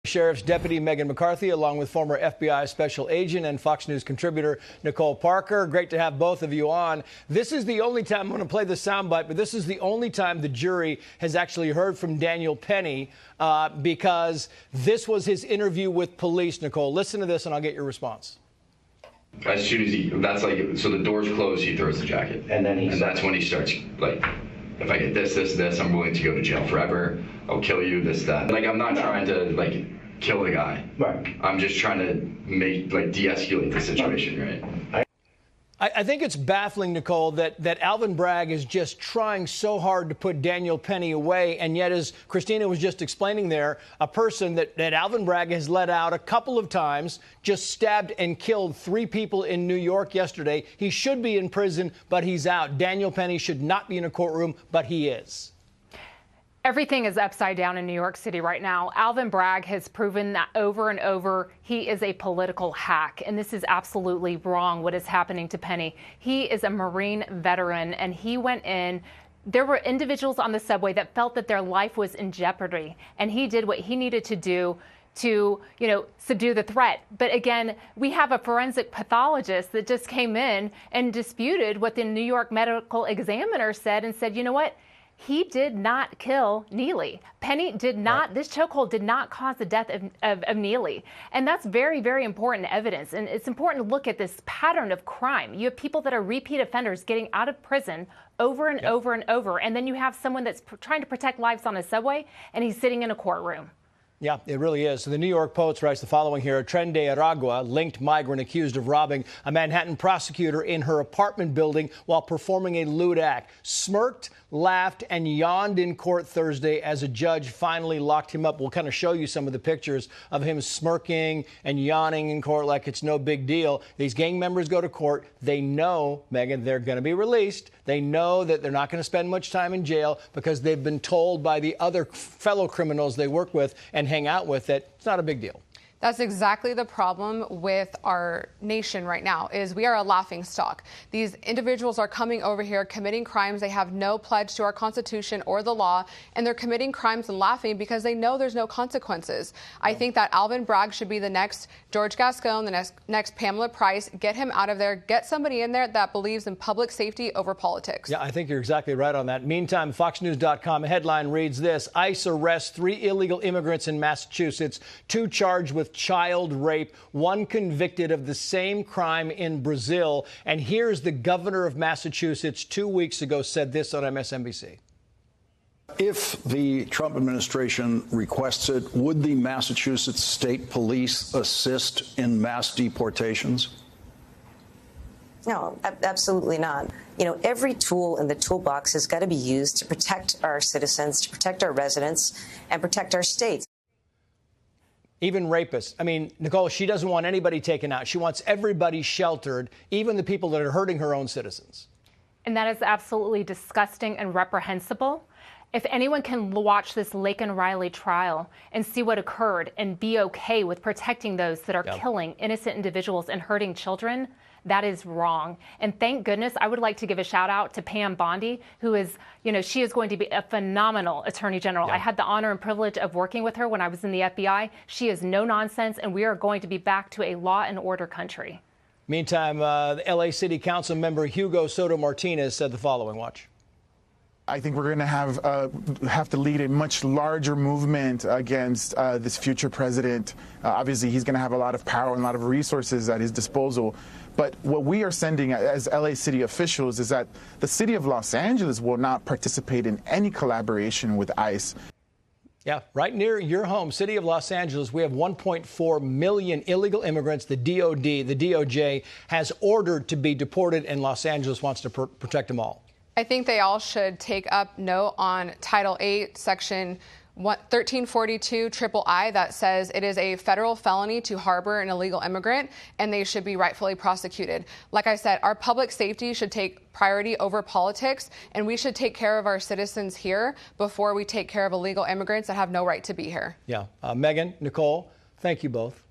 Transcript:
Sheriff's Deputy Megan McCarthy, along with former FBI Special Agent and Fox News contributor Nicole Parker. Great to have both of you on. This is the only time, I'm going to play the soundbite, but this is the only time the jury has actually heard from Daniel Penny because this was his interview with police. Nicole, listen to this and I'll get your response. As soon as so the door's closed, he throws the jacket. And that's when he starts, like, if I get this, I'm willing to go to jail forever. I'll kill you, this, that. Like, I'm not trying to, like, kill the guy. Right. I'm just trying to de-escalate the situation, right? I think it's baffling, Nicole, that Alvin Bragg is just trying so hard to put Daniel Penny away. And yet, as Christina was just explaining there, a person that Alvin Bragg has let out a couple of times, just stabbed and killed 3 people in New York yesterday. He should be in prison, but he's out. Daniel Penny should not be in a courtroom, but he is. Everything is upside down in New York City right now. Alvin Bragg has proven that over and over he is a political hack, and this is absolutely wrong what is happening to Penny. He is a Marine veteran, and he went in. There were individuals on the subway that felt that their life was in jeopardy, and he did what he needed to do to, subdue the threat. But again, we have a forensic pathologist that just came in and disputed what the New York medical examiner said and said, you know what? He did not kill Neely. Penny did not, this chokehold did not cause the death of Neely. And that's very, very important evidence. And it's important to look at this pattern of crime. You have people that are repeat offenders getting out of prison over and over and over. And then you have someone that's trying to protect lives on a subway, and he's sitting in a courtroom. Yeah, it really is. So the New York Post writes the following here. A Tren de Aragua, linked migrant accused of robbing a Manhattan prosecutor in her apartment building while performing a lewd act, smirked, laughed, and yawned in court Thursday as a judge finally locked him up. We'll kind of show you some of the pictures of him smirking and yawning in court like it's no big deal. These gang members go to court. They know, Megan, they're going to be released. They know that they're not going to spend much time in jail because they've been told by the other fellow criminals they work with and hang out with that it's not a big deal. That's exactly the problem with our nation right now, is we are a laughing stock. These individuals are coming over here committing crimes. They have no pledge to our Constitution or the law, and they're committing crimes and laughing because they know there's no consequences. I think that Alvin Bragg should be the next George Gascon, the next Pamela Price. Get him out of there. Get somebody in there that believes in public safety over politics. Yeah, I think you're exactly right on that. Meantime, FoxNews.com headline reads this. ICE arrests 3 illegal immigrants in Massachusetts, 2 charged with child rape, 1 convicted of the same crime in Brazil. And here's the governor of Massachusetts 2 weeks ago said this on MSNBC. If the Trump administration requests it, would the Massachusetts State Police assist in mass deportations? No, absolutely not. Every tool in the toolbox has got to be used to protect our citizens, to protect our residents, and protect our states. Even rapists. I mean, Nicole, she doesn't want anybody taken out. She wants everybody sheltered, even the people that are hurting her own citizens. And that is absolutely disgusting and reprehensible. If anyone can watch this Laken Riley trial and see what occurred and be okay with protecting those that are killing innocent individuals and hurting children, that is wrong. And thank goodness, I would like to give a shout out to Pam Bondi, who is, she is going to be a phenomenal attorney general. I had the honor and privilege of working with her when I was in the FBI. She is no nonsense, and we are going to be back to a law and order country. Meantime, the L.A. City Council member Hugo Soto Martinez said the following. Watch. I think we're going to have to lead a much larger movement against this future president. Obviously, he's going to have a lot of power and a lot of resources at his disposal. But what we are sending as LA city officials is that the city of Los Angeles will not participate in any collaboration with ICE. Yeah, right near your home, city of Los Angeles, we have 1.4 million illegal immigrants. The DOJ has ordered to be deported, and Los Angeles wants to protect them all. I think they all should take up note on Title 8, Section 1342 III that says it is a federal felony to harbor an illegal immigrant, and they should be rightfully prosecuted. Like I said, our public safety should take priority over politics, and we should take care of our citizens here before we take care of illegal immigrants that have no right to be here. Yeah. Megan, Nicole, thank you both.